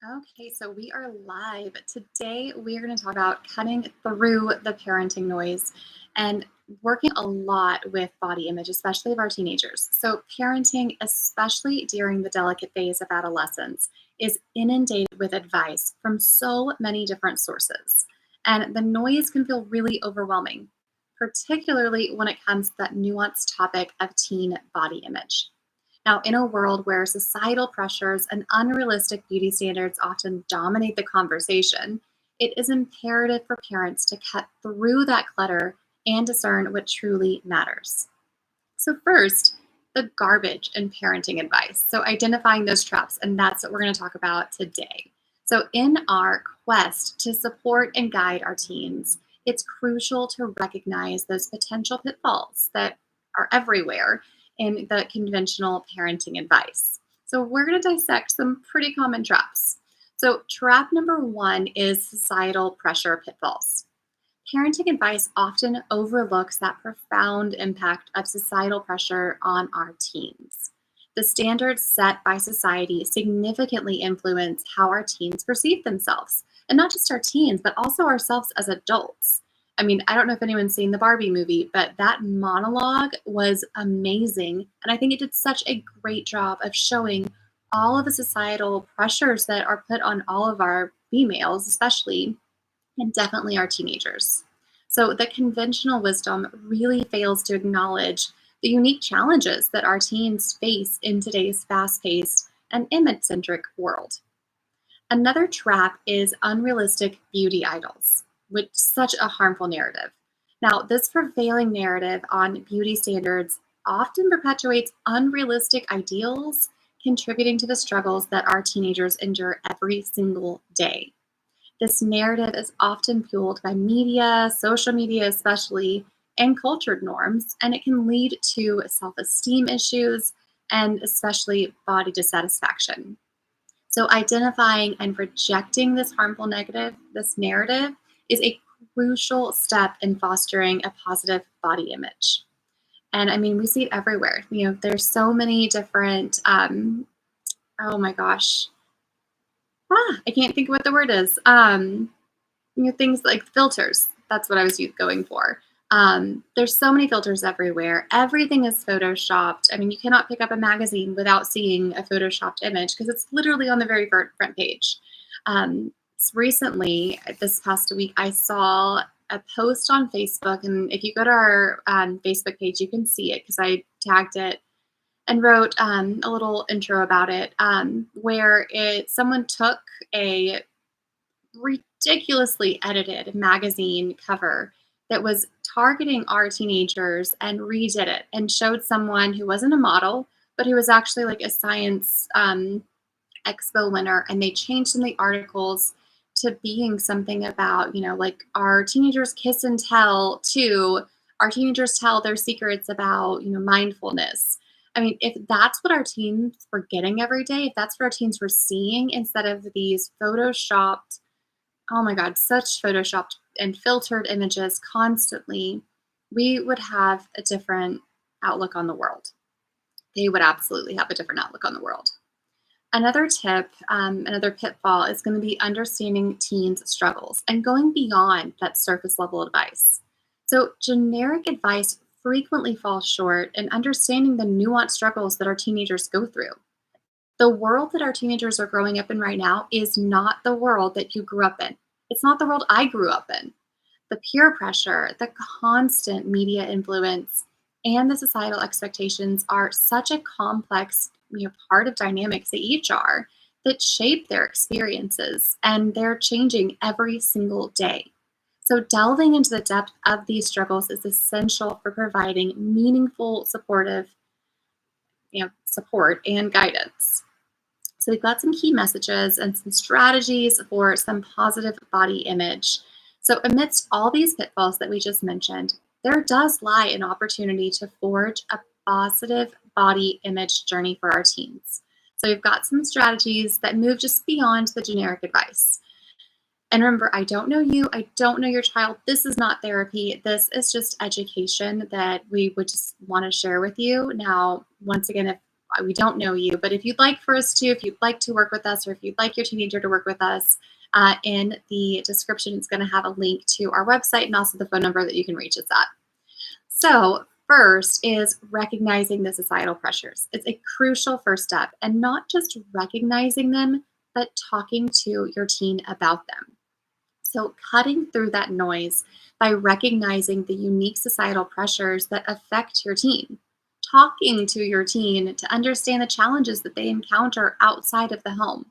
Okay, so we are live. Today, we are going to talk about cutting through the parenting noise and working a lot with body image, especially of our teenagers. So, parenting, especially during the delicate phase of adolescence, is inundated with advice from so many different sources. And the noise can feel really overwhelming, particularly when it comes to that nuanced topic of teen body image. Now, in a world where societal pressures and unrealistic beauty standards often dominate the conversation, it is imperative for parents to cut through that clutter and discern what truly matters. So, first, the garbage in parenting advice. So, identifying those traps, and that's what we're going to talk about today. So, in our quest to support and guide our teens, it's crucial to recognize those potential pitfalls that are everywhere in the conventional parenting advice. So, we're going to dissect some pretty common traps. So, trap number one is societal pressure pitfalls. Parenting advice often overlooks that profound impact of societal pressure on our teens. The standards set by society significantly influence how our teens perceive themselves, and not just our teens, but also ourselves as adults. I mean, I don't know if anyone's seen the Barbie movie, but that monologue was amazing. And I think it did such a great job of showing all of the societal pressures that are put on all of our females, especially and definitely our teenagers. So, the conventional wisdom really fails to acknowledge the unique challenges that our teens face in today's fast paced and image centric world. Another trap is unrealistic beauty idols, which is such a harmful narrative. Now, this prevailing narrative on beauty standards often perpetuates unrealistic ideals, contributing to the struggles that our teenagers endure every single day. This narrative is often fueled by media, social media especially, and cultured norms, and it can lead to self esteem issues and especially body dissatisfaction. So, identifying and rejecting this harmful this narrative, is a crucial step in fostering a positive body image. And I mean, we see it everywhere. There's so many different, oh my gosh, I can't think of what the word is. Things like filters. That's what I was going for. There's so many filters everywhere. Everything is photoshopped. I mean, you cannot pick up a magazine without seeing a photoshopped image because it's literally on the very front page. Recently, this past week, I saw a post on Facebook, and if you go to our Facebook page, you can see it because I tagged it and wrote a little intro about it, where someone took a ridiculously edited magazine cover that was targeting our teenagers and redid it and showed someone who wasn't a model, but who was actually like a science expo winner. And they changed some of the articles to being something about, like our teenagers kiss and tell to our teenagers tell their secrets about, mindfulness. I mean, if that's what our teens were getting every day, if that's what our teens were seeing instead of these photoshopped, oh my God, such photoshopped and filtered images constantly, we would have a different outlook on the world. They would absolutely have a different outlook on the world. Another tip, another pitfall is going to be understanding teens' struggles and going beyond that surface level advice. So, generic advice frequently falls short in understanding the nuanced struggles that our teenagers go through. The world that our teenagers are growing up in right now is not the world that you grew up in. It's not the world I grew up in. The peer pressure, the constant media influence, and the societal expectations are such a complex, part of dynamics they each are that shape their experiences, and they're changing every single day. So delving into the depth of these struggles is essential for providing meaningful, supportive, support and guidance. So we've got some key messages and some strategies for some positive body image. So amidst all these pitfalls that we just mentioned, there does lie an opportunity to forge a positive body image journey for our teens. So we've got some strategies that move just beyond the generic advice. And remember, I don't know you, I don't know your child. This is not therapy. This is just education that we would just want to share with you. Now, once again, if we don't know you, but if you'd like for us to, if you'd like to work with us, or if you'd like your teenager to work with us, in the description, it's going to have a link to our website and also the phone number that you can reach us at. So, first is recognizing the societal pressures. It's a crucial first step, and not just recognizing them, but talking to your teen about them. So, cutting through that noise by recognizing the unique societal pressures that affect your teen. Talking to your teen to understand the challenges that they encounter outside of the home.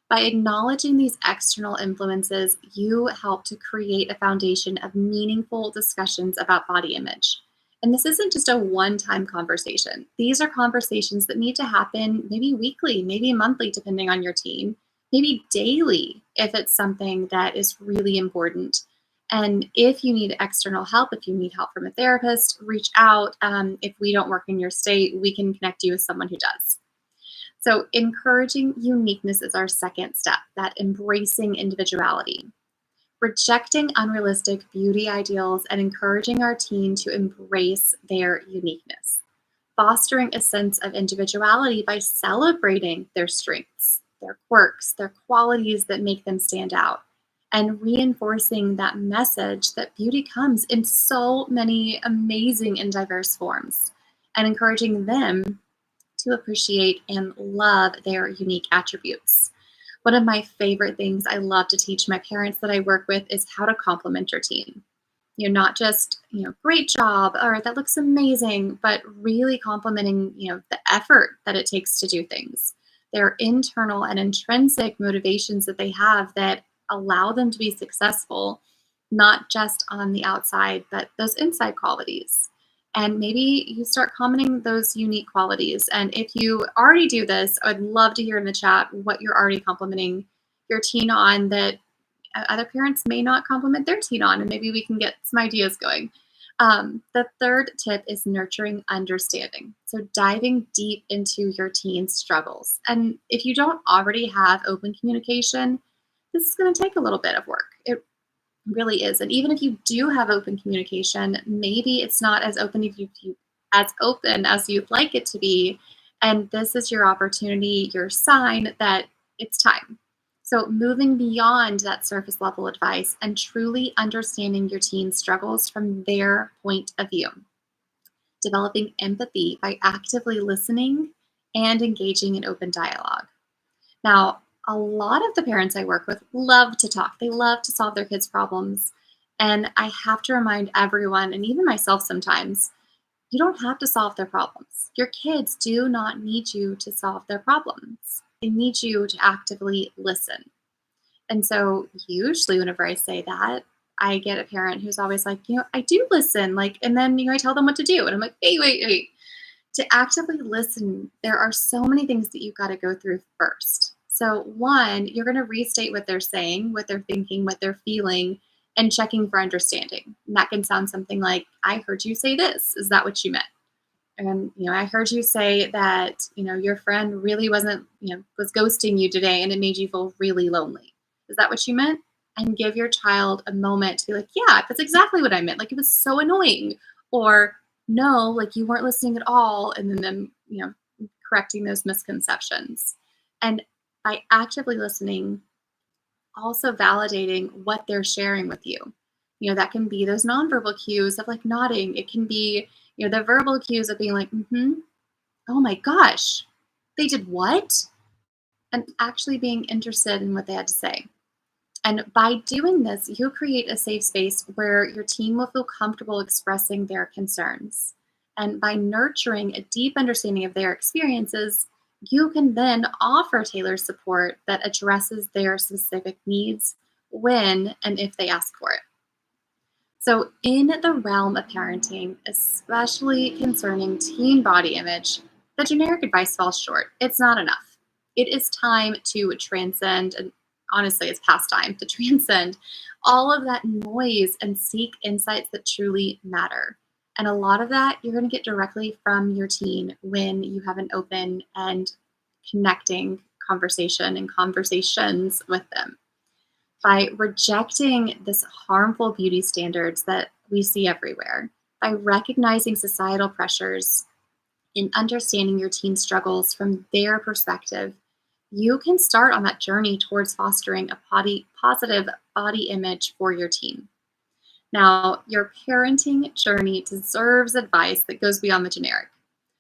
By acknowledging these external influences, you help to create a foundation of meaningful discussions about body image. And this isn't just a one time conversation. These are conversations that need to happen maybe weekly, maybe monthly, depending on your teen, maybe daily if it's something that is really important. And if you need external help, if you need help from a therapist, reach out. If we don't work in your state, we can connect you with someone who does. So, encouraging uniqueness is our second step, that embracing individuality. Rejecting unrealistic beauty ideals and encouraging our teen to embrace their uniqueness. Fostering a sense of individuality by celebrating their strengths, their quirks, their qualities that make them stand out, and reinforcing that message that beauty comes in so many amazing and diverse forms, and encouraging them to appreciate and love their unique attributes. One of my favorite things I love to teach my parents that I work with is how to compliment your teen. Not just, great job or that looks amazing, but really complimenting, the effort that it takes to do things. Their internal and intrinsic motivations that they have that allow them to be successful, not just on the outside, but those inside qualities. And maybe you start commenting those unique qualities. And if you already do this, I'd love to hear in the chat what you're already complimenting your teen on that other parents may not compliment their teen on, and maybe we can get some ideas going. The third tip is nurturing understanding. So diving deep into your teen's struggles. And if you don't already have open communication, this is going to take a little bit of work. It really is. And even if you do have open communication, maybe it's not as open as open as you'd like it to be. And this is your opportunity, your sign that it's time. So moving beyond that surface level advice and truly understanding your teen's struggles from their point of view. Developing empathy by actively listening and engaging in open dialogue. Now, a lot of the parents I work with love to talk. They love to solve their kids' problems. And I have to remind everyone, and even myself sometimes, you don't have to solve their problems. Your kids do not need you to solve their problems. They need you to actively listen. And so usually whenever I say that, I get a parent who's always like, I do listen, and then, I tell them what to do. And I'm like, wait. To actively listen, there are so many things that you've got to go through first. So one, you're going to restate what they're saying, what they're thinking, what they're feeling, and checking for understanding. And that can sound something like, I heard you say this. Is that what you meant? And, I heard you say that, your friend really wasn't, was ghosting you today and it made you feel really lonely. Is that what you meant? And give your child a moment to be like, yeah, that's exactly what I meant. Like, it was so annoying. Or, no, like you weren't listening at all. And then them, correcting those misconceptions. And by actively listening, also validating what they're sharing with you. That can be those nonverbal cues of like nodding. It can be, the verbal cues of being like, oh my gosh, they did what? And actually being interested in what they had to say. And by doing this, you create a safe space where your team will feel comfortable expressing their concerns. And by nurturing a deep understanding of their experiences, you can then offer tailored support that addresses their specific needs when and if they ask for it. So, in the realm of parenting, especially concerning teen body image, the generic advice falls short. It's not enough. It is time to transcend, and honestly, it's past time to transcend all of that noise and seek insights that truly matter. And a lot of that you're going to get directly from your teen when you have an open and connecting conversation and conversations with them. By rejecting this harmful beauty standards that we see everywhere, by recognizing societal pressures, in understanding your team's struggles from their perspective, you can start on that journey towards fostering a positive body image for your team. Now, your parenting journey deserves advice that goes beyond the generic.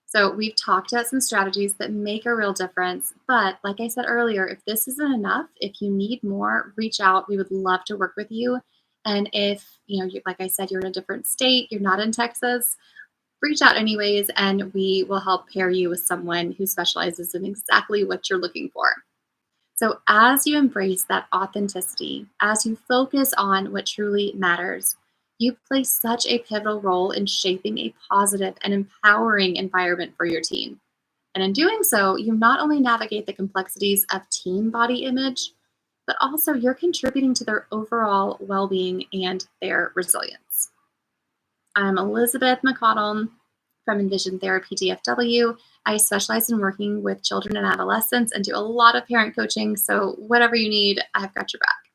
So, we've talked about some strategies that make a real difference. But, like I said earlier, if this isn't enough, if you need more, reach out. We would love to work with you. And if, like I said, you're in a different state, you're not in Texas, reach out anyways, and we will help pair you with someone who specializes in exactly what you're looking for. So, as you embrace that authenticity, as you focus on what truly matters, you play such a pivotal role in shaping a positive and empowering environment for your team. And in doing so, you not only navigate the complexities of team body image, but also you're contributing to their overall well being and their resilience. I'm Elizabeth McConnell from Envision Therapy DFW. I specialize in working with children and adolescents and do a lot of parent coaching. So, whatever you need, I've got your back.